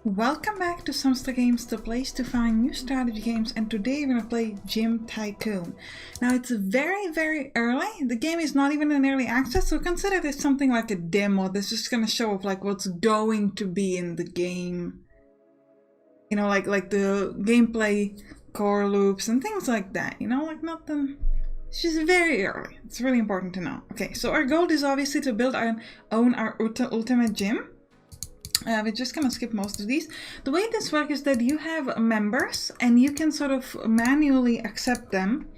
Welcome back to Sampstra Games, the place to find new strategy games, and today we're gonna play Gym Tycoon. Now it's very early, the game is not even in early access, so consider this something like a demo that's just gonna show off like what's going to be in the game. You know, like the gameplay core loops and things like that, you know, like nothing. It's just very early, it's really important to know. Okay, so our goal is obviously to build our own ultimate gym. We're just gonna skip most of these. The way this works is that you have members and you can sort of manually accept them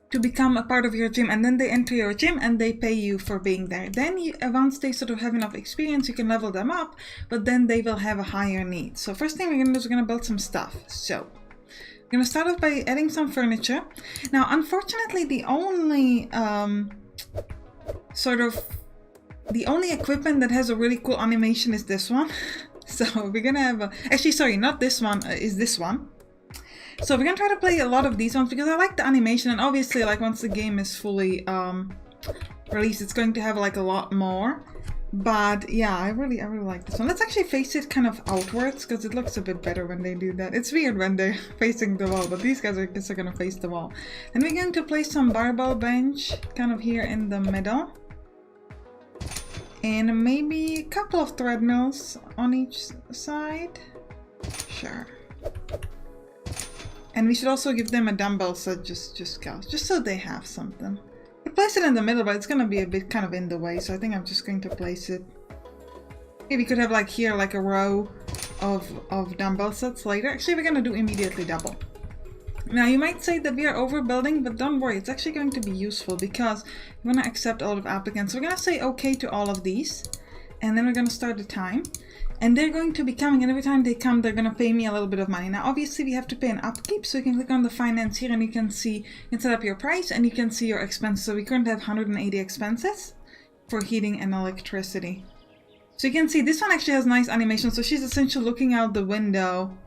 to become a part of your gym, and then they enter your gym and they pay you for being there. Then once they sort of have enough experience, you can level them up, but then they will have a higher need. So first thing we're gonna do is we're gonna build some stuff. So we're gonna start off by adding some furniture. Now unfortunately the only the only equipment that has a really cool animation is this one. So we're gonna have actually, sorry, not this one, is this one. So we're gonna try to play a lot of these ones because I like the animation, and obviously like once the game is fully released, it's going to have like a lot more. But yeah, I really like this one. Let's actually face it kind of outwards because it looks a bit better when they do that. It's weird when they're facing the wall, but these guys are just gonna face the wall. And we're going to place some barbell bench kind of here in the middle. And maybe a couple of treadmills on each side. Sure. And we should also give them a dumbbell set just so they have something. I place it in the middle, but it's gonna be a bit kind of in the way, so I think I'm just going to place it. Maybe we could have like here like a row of dumbbell sets later. Actually, we're gonna do immediately double. Now you might say that we are overbuilding, but don't worry, it's actually going to be useful because we want to accept a lot of applicants. So we're going to say okay to all of these, and then we're going to start the time. And they're going to be coming, and every time they come, they're going to pay me a little bit of money. Now obviously we have to pay an upkeep, so you can click on the finance here and you can see, you can set up your price and you can see your expenses. So we currently have 180 expenses for heating and electricity. So you can see this one actually has nice animation. So she's essentially looking out the window.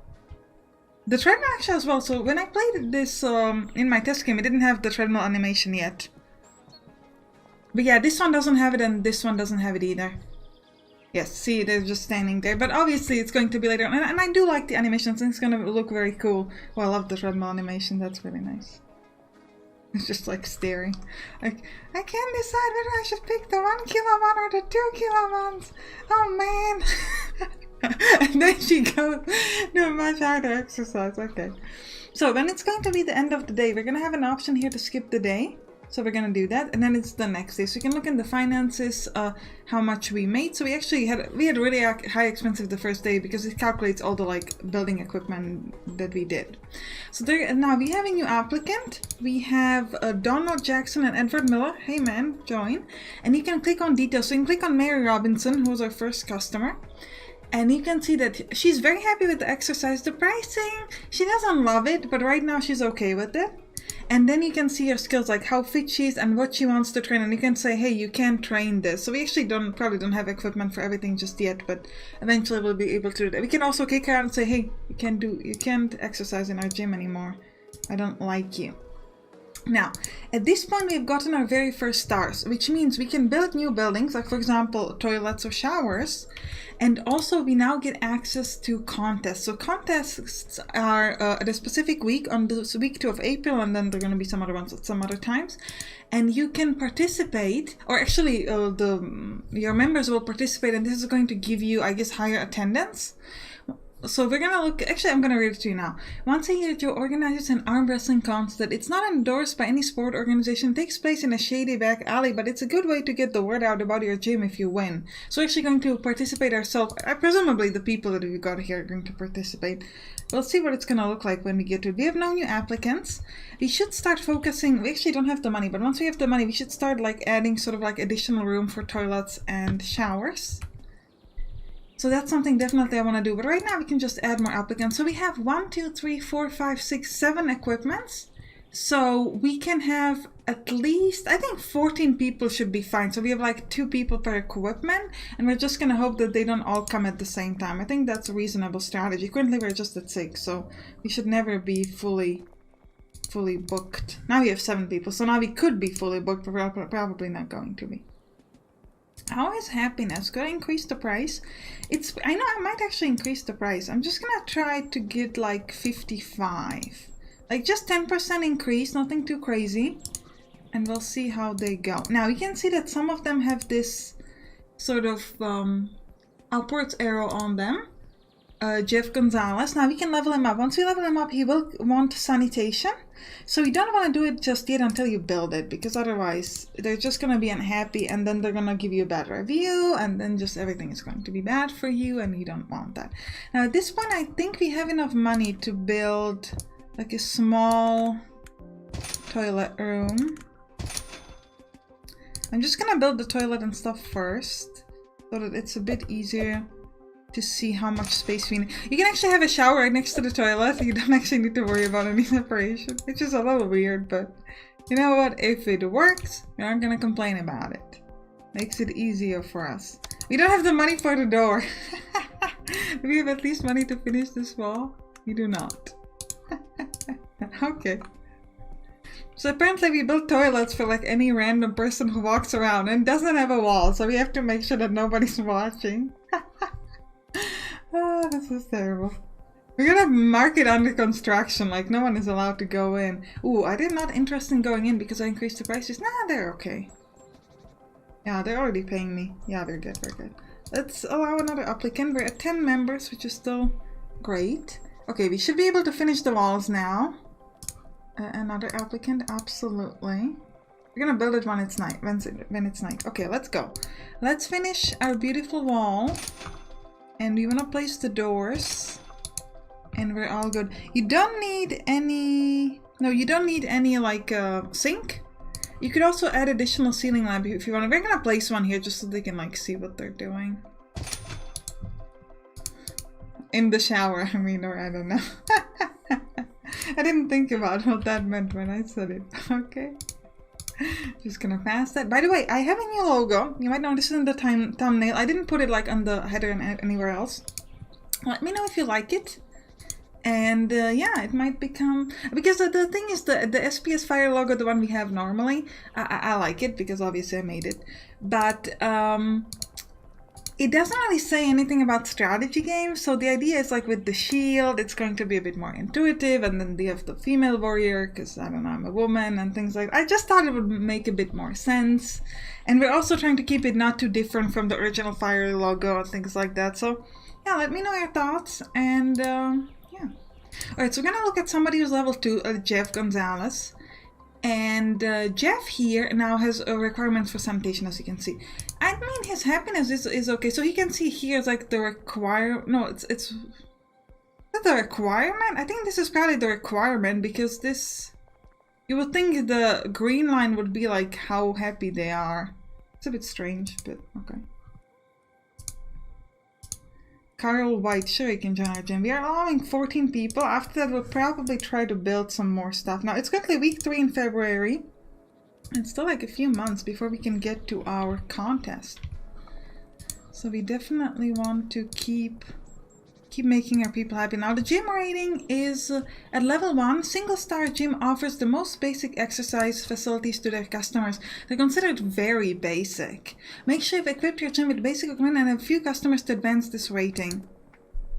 The treadmill actually as well, so when I played this in my test game, it didn't have the treadmill animation yet. But yeah, this one doesn't have it and this one doesn't have it either. Yes, see, they're just standing there, but obviously it's going to be later on. And I do like the animations, and it's going to look very cool. Well, I love the treadmill animation, that's really nice. It's just like staring. Like, I can't decide whether I should pick the 1 kilo one or the 2 kilo ones. Oh man! And then she goes do a much harder exercise. Okay, so when it's going to be the end of the day, we're gonna have an option here to skip the day, so we're gonna do that, and then it's the next day. So you can look in the finances how much we made. So we actually had really high expenses the first day because it calculates all the like building equipment that we did. So there, now we have a new applicant. We have Donald Jackson and Edward Miller. Hey man, join. And you can click on details. So you can click on Mary Robinson, who was our first customer. And you can see that she's very happy with the exercise. The pricing, she doesn't love it, but right now she's okay with it. And then you can see her skills, like how fit she is and what she wants to train. And you can say, hey, you can train this. So we actually probably don't have equipment for everything just yet, but eventually we'll be able to do that. We can also kick her out and say, hey, you can't exercise in our gym anymore. I don't like you. Now, at this point we've gotten our very first stars, which means we can build new buildings, like for example, toilets or showers. And also we now get access to contests. So contests are at a specific week, on the week 2 of April, and then there are going to be some other ones at some other times. And you can participate, or actually your members will participate, and this is going to give you, I guess, higher attendance. So we're gonna look, actually I'm gonna read it to you now. Once a year, Joe organizes an arm wrestling contest that it's not endorsed by any sport organization. It takes place in a shady back alley, but it's a good way to get the word out about your gym if you win. So we're actually going to participate ourselves. Presumably the people that we got here are going to participate. We'll see what it's gonna look like when we get to it. We have no new applicants. We should start focusing, we actually don't have the money, but once we have the money, we should start like adding sort of like additional room for toilets and showers. So that's something definitely I want to do, but right now we can just add more applicants. So we have 1, 2, 3, 4, 5, 6, 7 equipments. So we can have at least, I think 14 people should be fine. So we have like 2 people per equipment, and we're just going to hope that they don't all come at the same time. I think that's a reasonable strategy. Currently we're just at 6, so we should never be fully booked. Now we have 7 people, so now we could be fully booked, but we're probably not going to be. How is happiness? Could I increase the price? I know I might actually increase the price. I'm just gonna try to get like 55. Like just 10% increase, nothing too crazy. And we'll see how they go. Now you can see that some of them have this sort of upwards arrow on them. Jeff Gonzalez. Now we can level him up. Once we level him up, he will want sanitation. So you don't want to do it just yet until you build it, because otherwise they're just going to be unhappy and then they're going to give you a bad review and then just everything is going to be bad for you and you don't want that. Now at this point I think we have enough money to build like a small toilet room. I'm just going to build the toilet and stuff first so that it's a bit easier to see how much space we need. You can actually have a shower right next to the toilet. You don't actually need to worry about any separation, which is a little weird, but you know what? If it works, we aren't gonna complain about it. Makes it easier for us. We don't have the money for the door. Do we have at least money to finish this wall? We do not. Okay. So apparently we built toilets for like any random person who walks around and doesn't have a wall, so we have to make sure that nobody's watching. Oh, this is terrible. We're gonna mark it under construction, like no one is allowed to go in. Ooh, I did not interest in going in because I increased the prices. Nah, they're okay. Yeah, they're already paying me. Yeah, they're good, we're good. Let's allow another applicant. We're at 10 members, which is still great. Okay, we should be able to finish the walls now. Another applicant, absolutely. We're gonna build it when it's night. When it's night. Okay, let's go. Let's finish our beautiful wall. And we want to place the doors. And we're all good. You don't need any... No, you don't need any, like, sink. You could also add additional ceiling lamp if you want. We're gonna place one here just so they can, like, see what they're doing. In the shower, I mean, or I don't know. I didn't think about what that meant when I said it. Okay. Just gonna pass that. By the way, I have a new logo. You might notice it in the thumbnail. I didn't put it like on the header and anywhere else. Let me know if you like it. And yeah, it might become... Because the thing is, the SPS Fire logo, the one we have normally, I like it because obviously I made it. But it doesn't really say anything about strategy games. So the idea is like with the shield, it's going to be a bit more intuitive. And then they have the female warrior, because I don't know, I'm a woman and things like that. I just thought it would make a bit more sense. And we're also trying to keep it not too different from the original Fire logo and things like that. So yeah, let me know your thoughts. And yeah. Alright, so we're going to look at somebody who's level 2, Jeff Gonzalez. And Jeff here now has a requirement for sanitation, as you can see. I mean, his happiness is okay. So you can see here is like the it's the requirement. I think this is probably the requirement because this, you would think the green line would be like how happy they are. It's a bit strange, but okay. Carl White, sure, you can join our gym. We are allowing 14 people. After that, we'll probably try to build some more stuff. Now, it's currently week 3 in February. It's still like a few months before we can get to our contest. So we definitely want to keep making our people happy. Now, the gym rating is at level 1. Single star gym offers the most basic exercise facilities to their customers. They're considered very basic. Make sure you've equipped your gym with basic equipment and have few customers to advance this rating.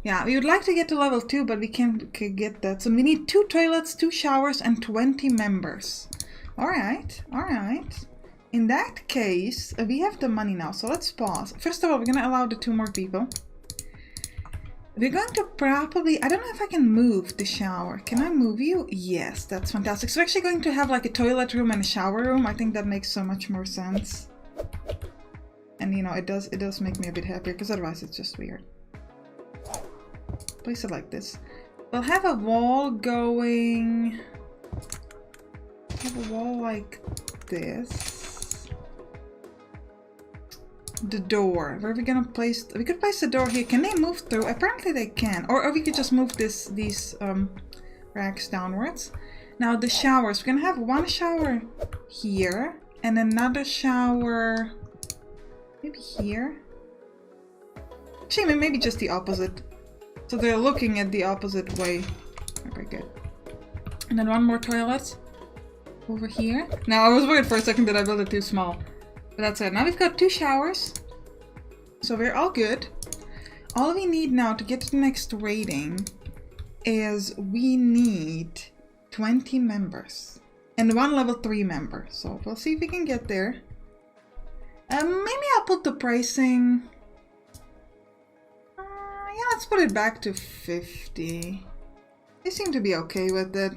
Yeah, we would like to get to level 2, but we can't get that. So we need 2 toilets, 2 showers, and 20 members. Alright, alright. In that case, we have the money now, so let's pause. First of all, we're going to allow the 2 more people. We're going to probably... I don't know if I can move the shower. Can I move you? Yes, that's fantastic. So we're actually going to have like a toilet room and a shower room. I think that makes so much more sense. And you know, it does make me a bit happier because otherwise it's just weird. Place it like this. We'll have a wall going... Have a wall like this. The door. Where are we gonna place? We could place the door here. Can they move through? Apparently they can. Or we could just move these racks downwards. Now the showers. We're gonna have 1 shower here and another shower maybe here. Actually, maybe just the opposite. So they're looking at the opposite way. Okay, good. And then 1 more toilet over here. Now I was worried for a second that I built it too small. But that's it. Now we've got 2 showers. So we're all good. All we need now to get to the next rating is we need 20 members. And 1 level 3 member. So we'll see if we can get there. Maybe I'll put the pricing... yeah, let's put it back to 50. They seem to be okay with it.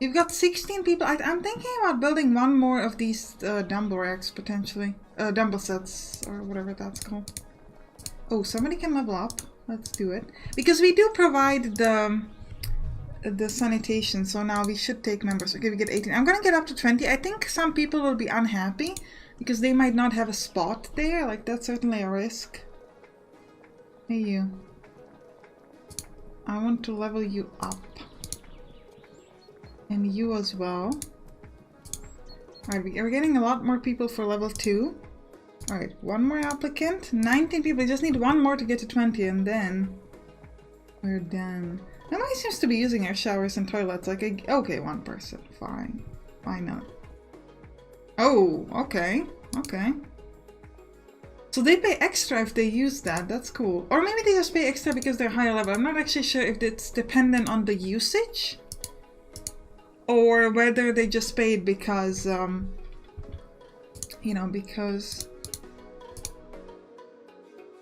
You've got 16 people. I'm thinking about building 1 more of these dumbbell racks, potentially. Dumbbell sets, or whatever that's called. Oh, somebody can level up. Let's do it. Because we do provide the sanitation, so now we should take members. Okay, we get 18. I'm gonna get up to 20. I think some people will be unhappy, because they might not have a spot there. Like, that's certainly a risk. Hey, you. I want to level you up. And you as well. Alright, we're getting a lot more people for level 2. Alright, 1 more applicant. 19 people. We just need 1 more to get to 20 and then we're done. Nobody seems to be using our showers and toilets. Like, okay, 1 person. Fine. Why not? Oh, okay. Okay. So they pay extra if they use that. That's cool. Or maybe they just pay extra because they're higher level. I'm not actually sure if it's dependent on the usage. Or whether they just paid because, you know, because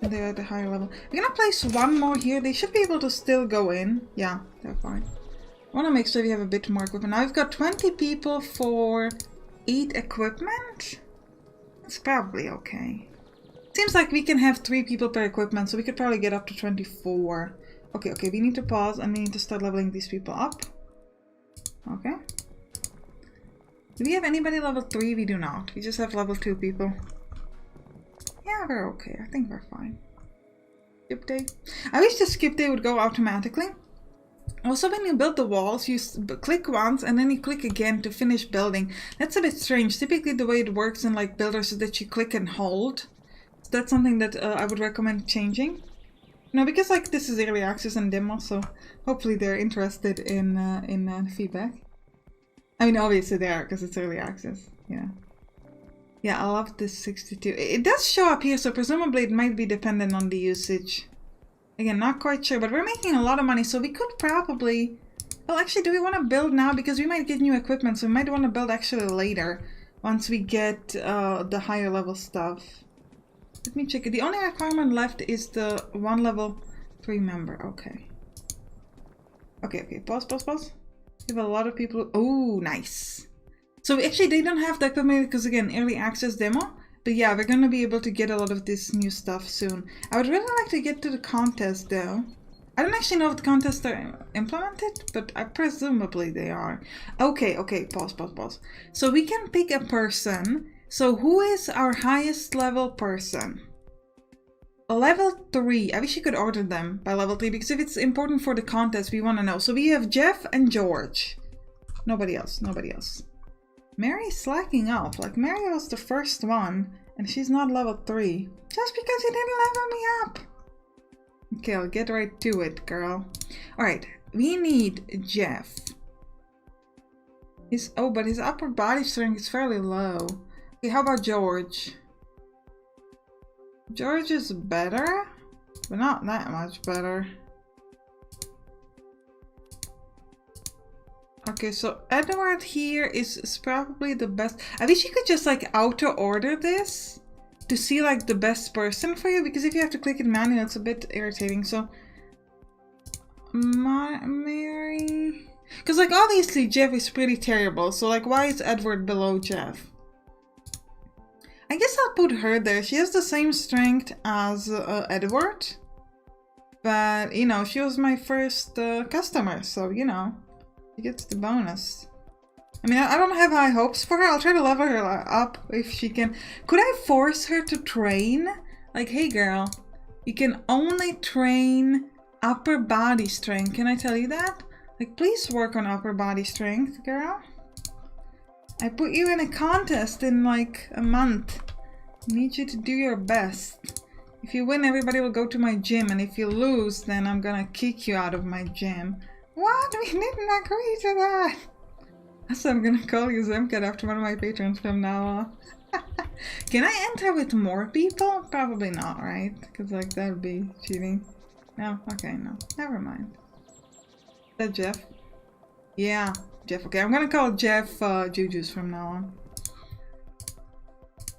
they're at a higher level. We're gonna place 1 more here. They should be able to still go in. Yeah, they're fine. I want to make sure we have a bit more equipment. Now we've got 20 people for 8 equipment. It's probably okay. Seems like we can have 3 people per equipment, so we could probably get up to 24. Okay, we need to pause and we need to start leveling these people up. Okay. Do we have anybody level 3? We do not. We just have level 2 people. Yeah, we're okay. I think we're fine. Skip day. I wish the skip day would go automatically. Also, when you build the walls, you click once and then you click again to finish building. That's a bit strange. Typically the way it works in like builders is that you click and hold. So that's something that I would recommend changing. No, because like this is early access and demo, so hopefully they're interested in feedback. I mean, obviously they are because it's early access. Yeah. Yeah, I love this 62. It does show up here, so presumably it might be dependent on the usage. Again, not quite sure, but we're making a lot of money, so we could probably... Well, actually, do we want to build now? Because we might get new equipment, so we might want to build actually later, once we get the higher level stuff. Let me check it. The only requirement left is the 1 level 3 member. Okay. Okay, pause. We have a lot of people. Oh, nice. So actually, they don't have the equipment because, again, early access demo. But yeah, we're going to be able to get a lot of this new stuff soon. I would really like to get to the contest, though. I don't actually know if the contests are implemented, but presumably they are. Okay, pause. So we can pick a person. So who is our highest level person? Level 3. I wish you could order them by level 3, because if it's important for the contest, we want to know. So we have Jeff and George. Nobody else. Mary's slacking off. Like, Mary was the first one, and she's not level 3. Just because you didn't level me up. Okay, I'll get right to it, girl. Alright, we need Jeff. But his upper body strength is fairly low. Okay, how about George? George is better, but not that much better. Okay, so Edward here is probably the best. I wish you could just like auto order this to see like the best person for you, because if you have to click it manually, it's a bit irritating. So Mary, because like obviously Jeff is pretty terrible, so like why is Edward below Jeff? I guess I'll put her there. She has the same strength as Edward, but you know, she was my first customer, so you know, she gets the bonus. I mean, I don't have high hopes for her. I'll try to level her up if she can. Could I force her to train? Like, hey girl, you can only train upper body strength. Can I tell you that? Like, please work on upper body strength, girl. I put you in a contest in like a month. I need you to do your best. If you win, everybody will go to my gym, and if you lose, then I'm gonna kick you out of my gym. What? We didn't agree to that. So I'm gonna call you Zemcat after one of my patrons from now on. Can I enter with more people? Probably not, right? Because like that would be cheating. No? Okay, no. Never mind. Is that Jeff? Yeah, Jeff. Okay, I'm gonna call Jeff Juju's from now on.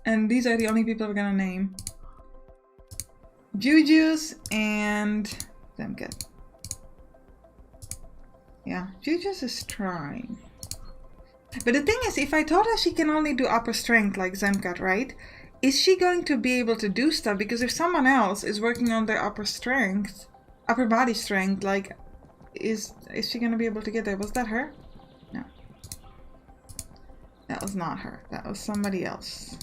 And these are the only people we're gonna name. Juju's and Zemcat. Yeah, Juju's is trying. But the thing is, if I told her she can only do upper strength like Zemcat, right? Is she going to be able to do stuff? Because if someone else is working on their upper strength, upper body strength, like, is she gonna be able to get there? Was that her? No. That was not her. That was somebody else.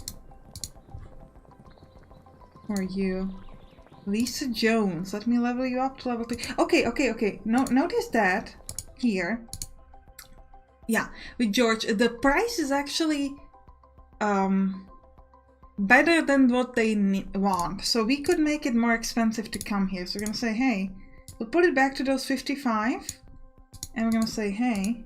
Who are you? Lisa Jones. Let me level you up to level 3. Okay. No, notice that here. Yeah, with George, the price is actually better than what they want. So we could make it more expensive to come here. So we're gonna say, hey, we'll put it back to those 55. And we're gonna say, hey,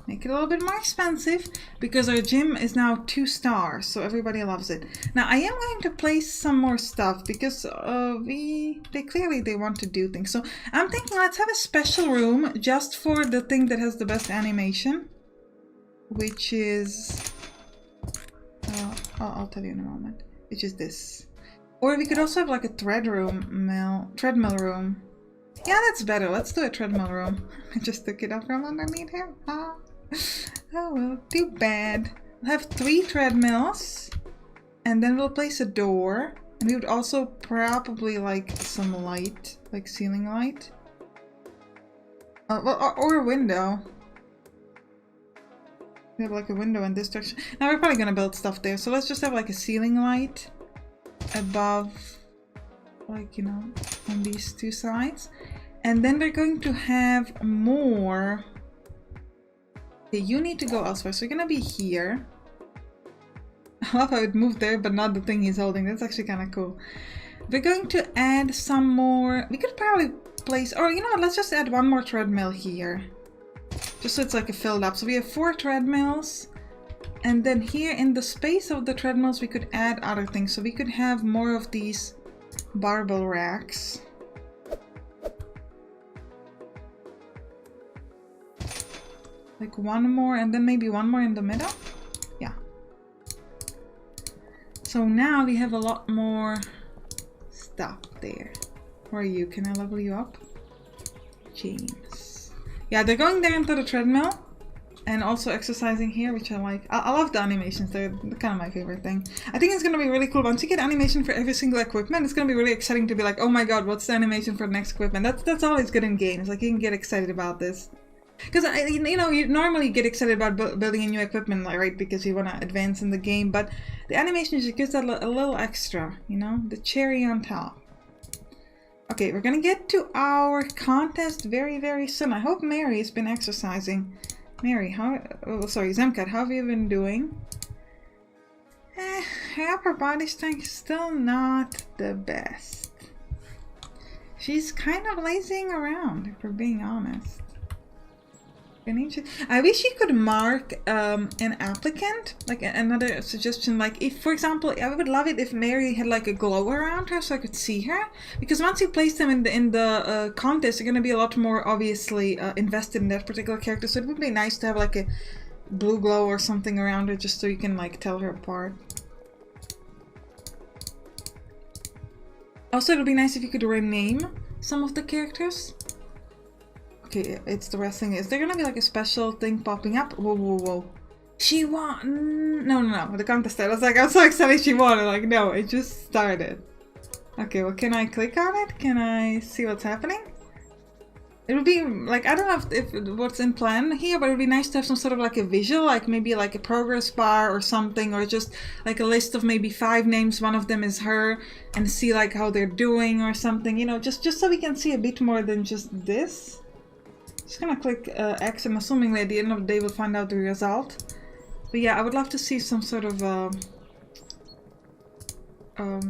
make it a little bit more expensive because our gym is now 2 stars, so everybody loves it. Now I am going to place some more stuff because they clearly want to do things. So I'm thinking let's have a special room just for the thing that has the best animation, which is I'll tell you in a moment, which is this. Or we could also have like a treadmill room. Yeah, that's better. Let's do a treadmill room. I just took it up from underneath him. Ah. Oh well, too bad. We'll have 3 treadmills, and then we'll place a door, and we would also probably like some light, like ceiling light. Or a window. We have like a window in this direction. Now we're probably gonna build stuff there, so let's just have like a ceiling light above, like, you know, on these 2 sides. And then we're going to have more. Okay, you need to go elsewhere, so you're gonna be here. I love how it moved there, but not the thing he's holding. That's actually kind of cool. We're going to add some more. We could probably place, or you know what, let's just add 1 more treadmill here. Just so it's like a filled up. So we have 4 treadmills. And then here in the space of the treadmills, we could add other things. So we could have more of these barbell racks. Like 1 more, and then maybe 1 more in the middle. Yeah. So now we have a lot more stuff there. Where are you? Can I level you up? James. Yeah, they're going there into the treadmill. And also exercising here, which I like. I love the animations. They're kind of my favorite thing. I think it's going to be really cool. Once you get animation for every single equipment, it's going to be really exciting to be like, oh my god, what's the animation for the next equipment? That's always good in games. Like, you can get excited about this. Because, you know, you normally get excited about building a new equipment, right? Because you want to advance in the game. But the animation just gives that a little extra, you know? The cherry on top. Okay, we're going to get to our contest very, very soon. I hope Mary has been exercising. Mary, Zemcat, how have you been doing? Her upper body strength is still not the best. She's kind of lazying around, if we're being honest. I wish you could mark an applicant, like another suggestion, like if, for example, I would love it if Mary had like a glow around her so I could see her, because once you place them in the contest, you're going to be a lot more obviously invested in that particular character, so it would be nice to have like a blue glow or something around her just so you can like tell her apart. Also, it would be nice if you could rename some of the characters. Okay, it's the wrestling. Is there gonna be like a special thing popping up? Whoa. She won! No. The contest started. I was like, I'm so excited she won. Like, no, it just started. Okay, well, can I click on it? Can I see what's happening? It would be like, I don't know if what's in plan here, but it would be nice to have some sort of like a visual, like maybe like a progress bar or something, or just like a list of maybe 5 names. One of them is her, and see like how they're doing or something, you know, just so we can see a bit more than just this. Just gonna click X. I'm assuming at the end of the day we'll find out the result. But yeah, I would love to see some sort of,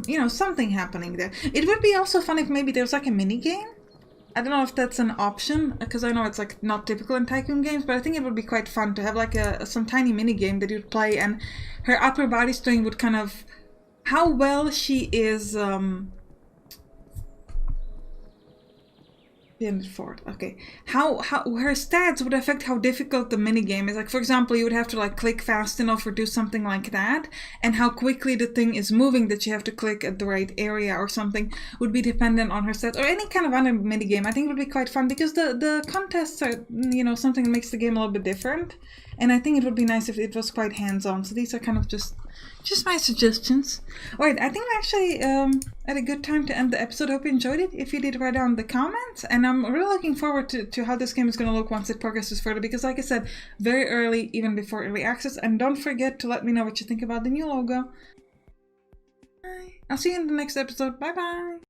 you know, something happening there. It would be also fun if maybe there's like a mini game. I don't know if that's an option, because I know it's like not typical in Tycoon games, but I think it would be quite fun to have like some tiny mini game that you'd play, and her upper body strength would kind of, how well she is okay, how her stats would affect how difficult the mini game is. Like, for example, you would have to like click fast enough or do something like that, and how quickly the thing is moving that you have to click at the right area or something would be dependent on her stats, or any kind of other mini game. I think it would be quite fun, because the contests are, you know, something that makes the game a little bit different, and I think it would be nice if it was quite hands-on. So these are kind of just my suggestions. Alright, I think we actually had a good time to end the episode. Hope you enjoyed it. If you did, write down the comments, and I'm really looking forward to how this game is going to look once it progresses further, because like I said, very early, even before early access. And don't forget to let me know what you think about the new logo. Bye. I'll see you in the next episode. Bye bye.